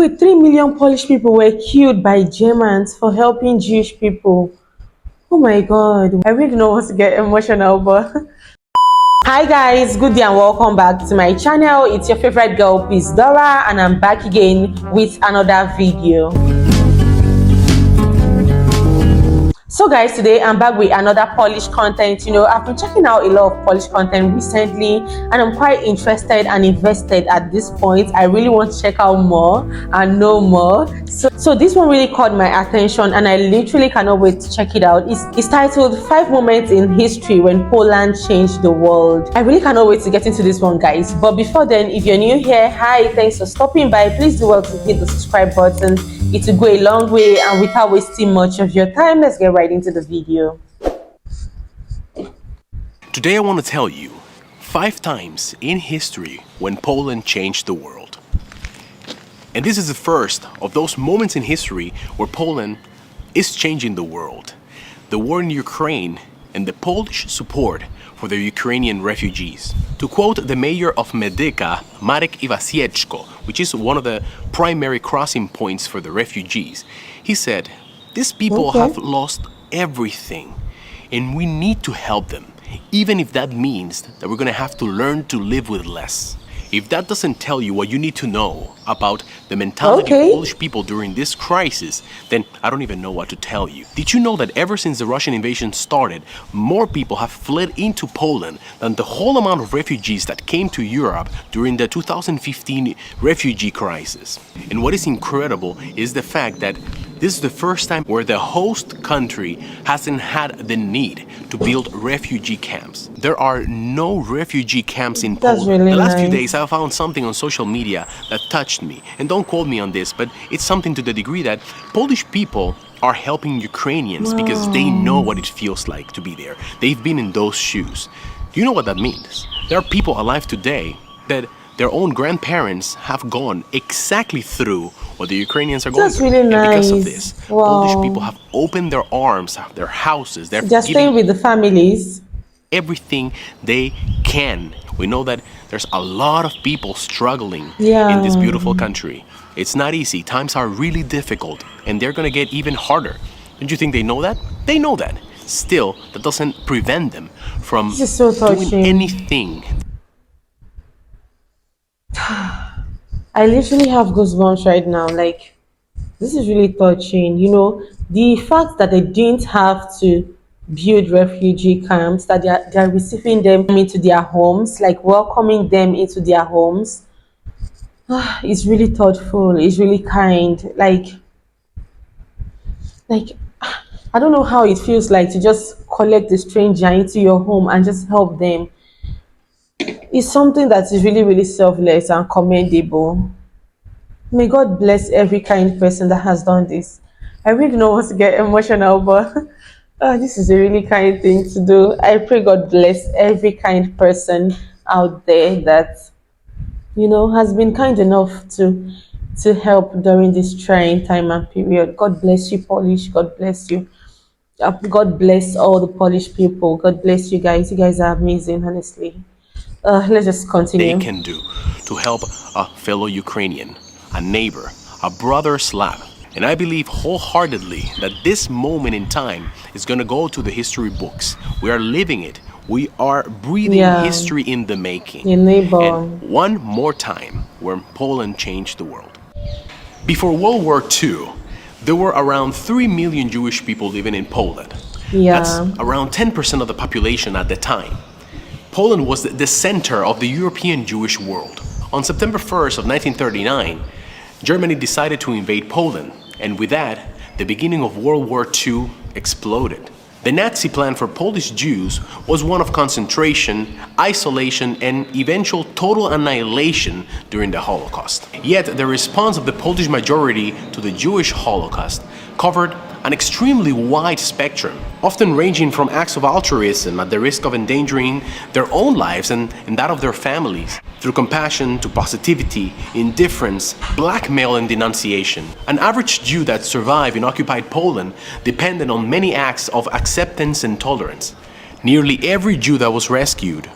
Wait, 3 million Polish people were killed by Germans for helping Jewish people. Oh my god, I really don't want to get emotional, but hi guys, good day and welcome back to my channel. It's your favorite girl, Peace Dora, and I'm back again with another video. So guys, today I'm back with another Polish content. You know, I've been checking out a lot of Polish content recently and I'm quite interested and invested at this point. I really want to check out more and know more. So this one really caught my attention and I literally cannot wait to check it out. It's titled 5 Moments in History When Poland Changed the World. I really cannot wait to get into this one, guys. But before then, if you're new here, hi, thanks for stopping by. Please do well to hit the subscribe button. It will go a long way, and without wasting much of your time, let's get right into the video. Today I want to tell you 5 times in history when Poland changed the world. And this is the first of those moments in history where Poland is changing the world. The war in Ukraine and the Polish support for the Ukrainian refugees. To quote the mayor of Medyka, Marek Iwasieczko, which is one of the primary crossing points for the refugees, he said, "These people have lost everything and we need to help them, even if that means that we're going to have to learn to live with less." If that doesn't tell you what you need to know about the mentality of Polish people during this crisis, then I don't even know what to tell you. Did you know that ever since the Russian invasion started, more people have fled into Poland than the whole amount of refugees that came to Europe during the 2015 refugee crisis? And what is incredible is the fact that this is the first time where the host country hasn't had the need to build refugee camps. There are no refugee camps in Poland. Really the last nice. few days I found something on social media that touched me. And don't quote me on this, but it's something to the degree that Polish people are helping Ukrainians because they know what it feels like to be there. They've been in those shoes. Do you know what that means? There are people alive today that their own grandparents have gone exactly through what the Ukrainians are going through. Really and because of nice. this, Polish people have opened their arms, their houses, They're staying with the families. Everything they can. We know that there's a lot of people struggling Yeah. in this beautiful country. It's not easy. Times are really difficult and they're going to get even harder. Don't you think they know that? They know that. Still, that doesn't prevent them from This is so doing touching. anything. I literally have goosebumps right now. Like, this is really touching. You know, the fact that they didn't have to build refugee camps, that they're receiving them into their homes, like welcoming them into their homes. It's really thoughtful. It's really kind. Like I don't know how it feels like to just collect a stranger into your home and just help them. It's something that is really, really selfless and commendable. May God bless every kind person that has done this. I really don't want to get emotional, but this is a really kind thing to do. I pray God bless every kind person out there that, you know, has been kind enough to help during this trying time and period. God bless you, Polish. God bless you. God bless all the Polish people. God bless you guys. You guys are amazing, honestly. Let's just continue. They can do to help a fellow Ukrainian, a neighbor, a brother Slav. And I believe wholeheartedly that this moment in time is going to go to the history books. We are living it. We are breathing history in the making. Your neighbor. And one more time when Poland changed the world. Before World War II, there were around 3 million Jewish people living in Poland. That's around 10% of the population at the time. Poland was the center of the European Jewish world. On September 1st of 1939, Germany decided to invade Poland, and with that, the beginning of World War II exploded. The Nazi plan for Polish Jews was one of concentration, isolation, and eventual total annihilation during the Holocaust. Yet, the response of the Polish majority to the Jewish Holocaust covered an extremely wide spectrum, often ranging from acts of altruism at the risk of endangering their own lives and that of their families, through compassion to positivity, indifference, blackmail, and denunciation. An average Jew that survived in occupied Poland depended on many acts of acceptance and tolerance. Nearly every Jew that was rescued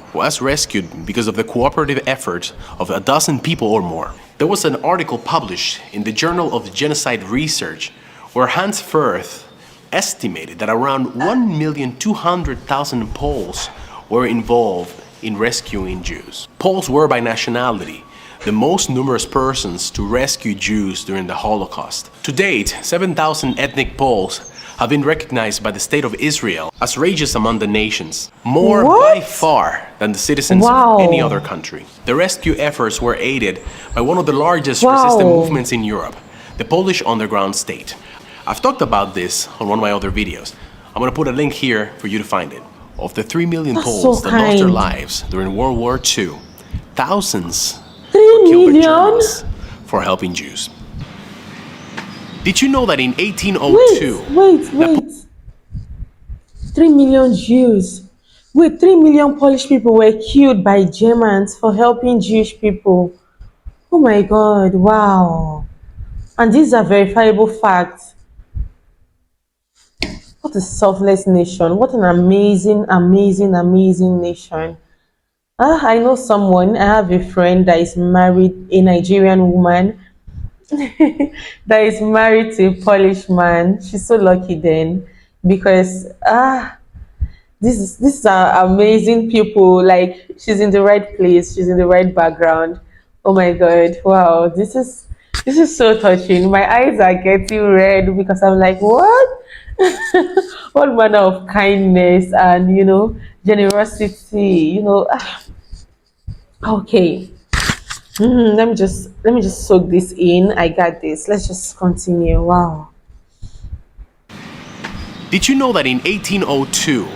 because of the cooperative efforts of a dozen people or more. There was an article published in the Journal of Genocide Research where Hans Firth estimated that around 1,200,000 Poles were involved in rescuing Jews. Poles were by nationality the most numerous persons to rescue Jews during the Holocaust. To date, 7,000 ethnic Poles have been recognized by the State of Israel as rages among the nations, more by far than the citizens of any other country. The rescue efforts were aided by one of the largest resistance movements in Europe, the Polish underground state. I've talked about this on one of my other videos. I'm going to put a link here for you to find it. Of the 3 million Poles that lost their lives during World War II, thousands were killed by Germans for helping Jews. Did you know that in 1802... Wait. 3 million Jews. Wait, 3 million Polish people were killed by Germans for helping Jewish people. Oh my God, wow. And these are verifiable facts. What a selfless nation. What an amazing, amazing, amazing nation. I know someone, I have a friend that is married, a Nigerian woman that is married to a Polish man. She's so lucky then, because these are amazing people. Like, she's in the right place, she's in the right background. Oh my God, wow, this is so touching. My eyes are getting red because I'm like, what? What manner of kindness and generosity, okay. Let me just soak this in. I got this. Let's just continue. Wow. Did you know that in 1802,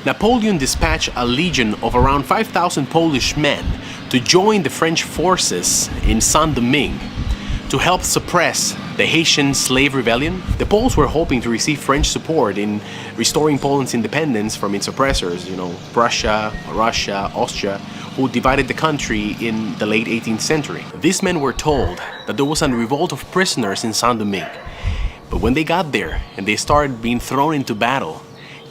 Napoleon dispatched a legion of around 5,000 Polish men to join the French forces in Saint-Domingue to help suppress the Haitian slave rebellion? The Poles were hoping to receive French support in restoring Poland's independence from its oppressors, Prussia, Russia, Austria, who divided the country in the late 18th century. These men were told that there was a revolt of prisoners in Saint-Domingue. But when they got there and they started being thrown into battle,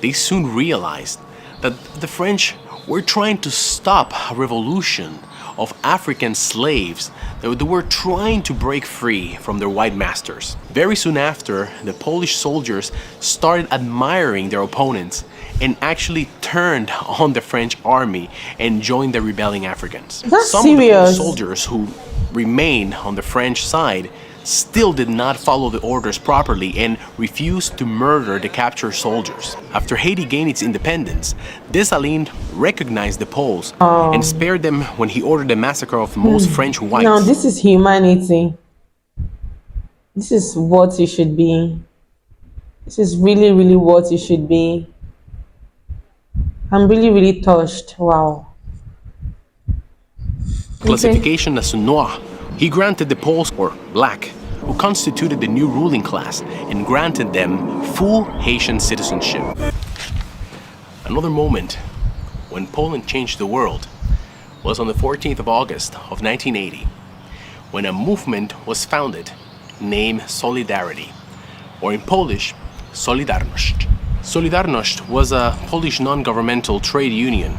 they soon realized that the French were trying to stop a revolution of African slaves that they were trying to break free from their white masters. Very soon after, the Polish soldiers started admiring their opponents and actually turned on the French army and joined the rebelling Africans. That's Some serious. of the soldiers who remained on the French side still did not follow the orders properly and refused to murder the captured soldiers. After Haiti gained its independence, Dessalines recognized the Poles and spared them when he ordered the massacre of most French whites. Now, this is humanity. This is what it should be. This is really, really what it should be. I'm really, really touched. Wow. Classification as noir. He granted the Poles, or black, who constituted the new ruling class, and granted them full Haitian citizenship. Another moment when Poland changed the world was on the 14th of August of 1980, when a movement was founded named Solidarity, or in Polish, Solidarność. Solidarność was a Polish non-governmental trade union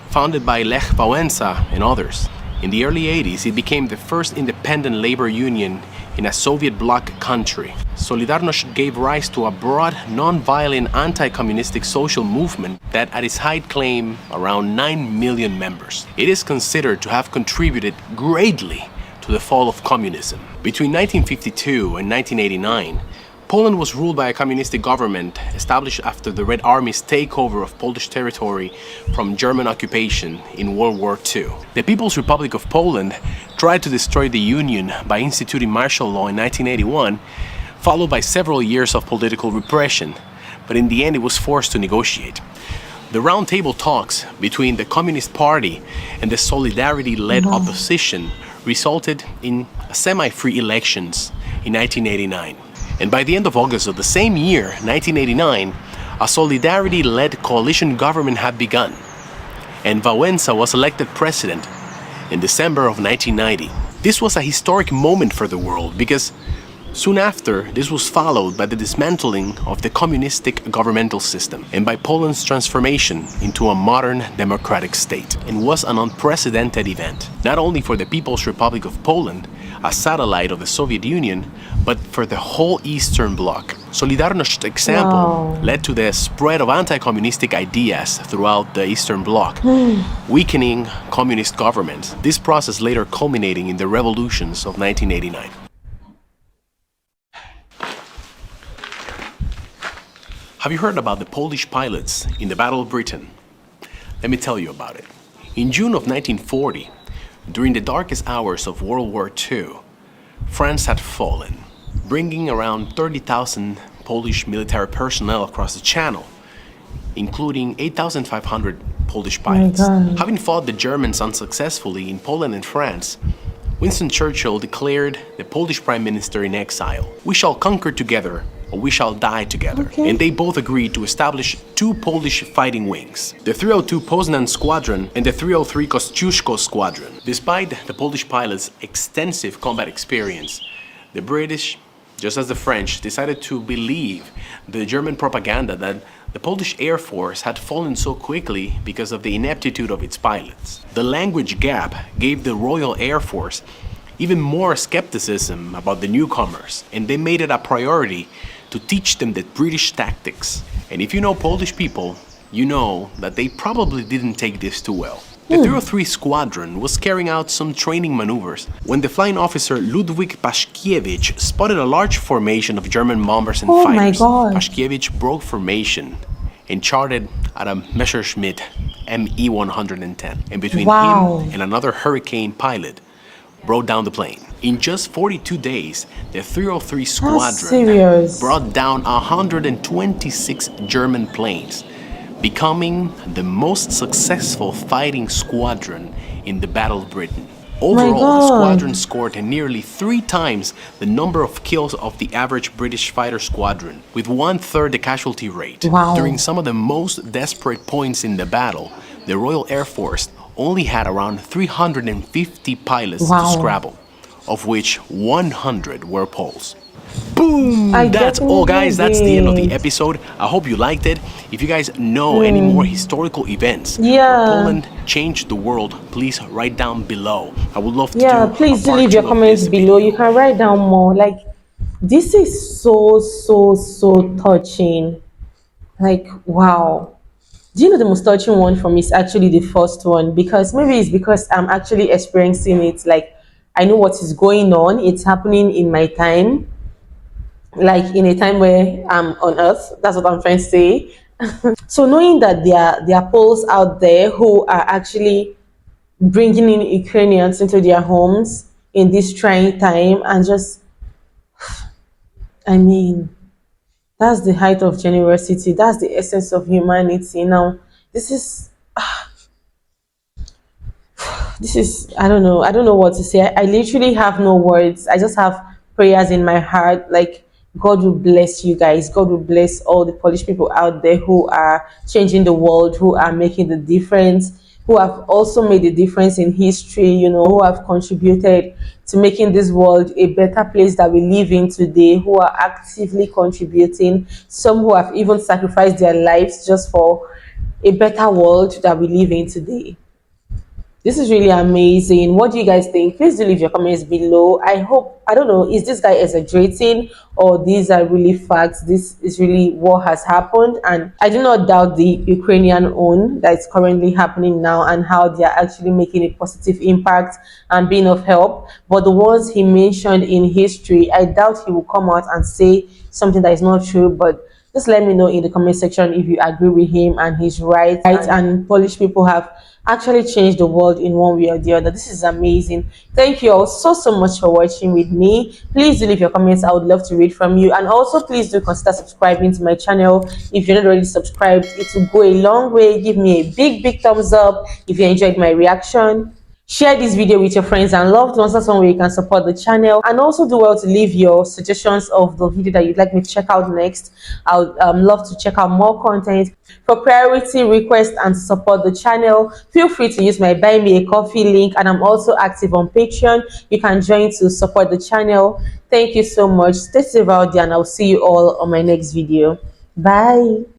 founded by Lech Wałęsa and others. In the early 80s, it became the first independent labor union in a Soviet bloc country. Solidarność gave rise to a broad, non-violent, anti-communistic social movement that at its height claimed around 9 million members. It is considered to have contributed greatly to the fall of communism. Between 1952 and 1989, Poland was ruled by a communistic government established after the Red Army's takeover of Polish territory from German occupation in World War II. The People's Republic of Poland tried to destroy the Union by instituting martial law in 1981, followed by several years of political repression, but in the end it was forced to negotiate. The roundtable talks between the Communist Party and the Solidarity-led opposition resulted in semi-free elections in 1989. And by the end of August of the same year, 1989, a Solidarity-led coalition government had begun, and Wałęsa was elected president in December of 1990. This was a historic moment for the world because soon after, this was followed by the dismantling of the communistic governmental system and by Poland's transformation into a modern democratic state, and was an unprecedented event, not only for the People's Republic of Poland, a satellite of the Soviet Union, but for the whole Eastern Bloc. Solidarności's example led to the spread of anti-communistic ideas throughout the Eastern Bloc, weakening communist governments. This process later culminating in the revolutions of 1989. Have you heard about the Polish pilots in the Battle of Britain? Let me tell you about it. In June of 1940, during the darkest hours of World War II, France had fallen, bringing around 30,000 Polish military personnel across the Channel, including 8,500 Polish pilots. Having fought the Germans unsuccessfully in Poland and France, Winston Churchill declared the Polish Prime Minister in exile, "We shall conquer together, or we shall die together." And they both agreed to establish two Polish fighting wings, the 302 Poznan Squadron and the 303 Kościuszko Squadron. Despite the Polish pilots' extensive combat experience, the British, just as the French, decided to believe the German propaganda that the Polish Air Force had fallen so quickly because of the ineptitude of its pilots. The language gap gave the Royal Air Force even more skepticism about the newcomers, and they made it a priority to teach them the British tactics. And if you know Polish people, you know that they probably didn't take this too well. The 303 Squadron was carrying out some training maneuvers when the flying officer Ludwik Paszkiewicz spotted a large formation of German bombers and fighters. Paszkiewicz broke formation and charted at a Messerschmitt Me-110, and between him and another Hurricane pilot, brought down the plane. In just 42 days, the 303 Squadron brought down 126 German planes, becoming the most successful fighting squadron in the Battle of Britain. Overall, the squadron scored nearly 3 times the number of kills of the average British fighter squadron, with 1/3 the casualty rate. During some of the most desperate points in the battle, the Royal Air Force only had around 350 pilots to scrabble, of which 100 were Poles. Boom! That's all, guys. That's the end of the episode. I hope you liked it. If you guys know any more historical events where Poland changed the world, please write down below. I would love to do please do leave your comments below. You can write down more. Like, this is so touching. Like, wow. Do you know the most touching one for me is actually the first one? Because maybe it's because I'm actually experiencing it. Like, I know what is going on. It's happening in my time. Like, in a time where I'm on earth. That's what I'm trying to say. So knowing that there are Poles out there who are actually bringing in Ukrainians into their homes in this trying time, and just, I mean, that's the height of generosity. That's the essence of humanity. Now, this is, I don't know what to say. I literally have no words. I just have prayers in my heart. Like, God will bless you guys. God will bless all the Polish people out there who are changing the world, who are making the difference, who have also made a difference in history, you know, who have contributed to making this world a better place that we live in today, who are actively contributing, some who have even sacrificed their lives just for a better world that we live in today. This is really amazing. What do you guys think? Please do leave your comments below. I don't know, is this guy exaggerating or these are really facts? This is really what has happened, and I do not doubt the Ukrainian own that is currently happening now and how they are actually making a positive impact and being of help. But the ones he mentioned in history, I doubt he will come out and say something that is not true. But just let me know in the comment section if you agree with him and he's right. And Polish people have actually changed the world in one way or the other. This is amazing. Thank you all so much for watching with me. Please do leave your comments. I would love to read from you. And also, please do consider subscribing to my channel. If you're not already subscribed, it will go a long way. Give me a big thumbs up if you enjoyed my reaction. Share this video with your friends and loved ones. That's one way you can support the channel. And also do well to leave your suggestions of the video that you'd like me to check out next. I would love to check out more content. For priority requests and to support the channel, feel free to use my Buy Me a Coffee link. And I'm also active on Patreon. You can join to support the channel. Thank you so much. Stay safe out there, and I'll see you all on my next video. Bye.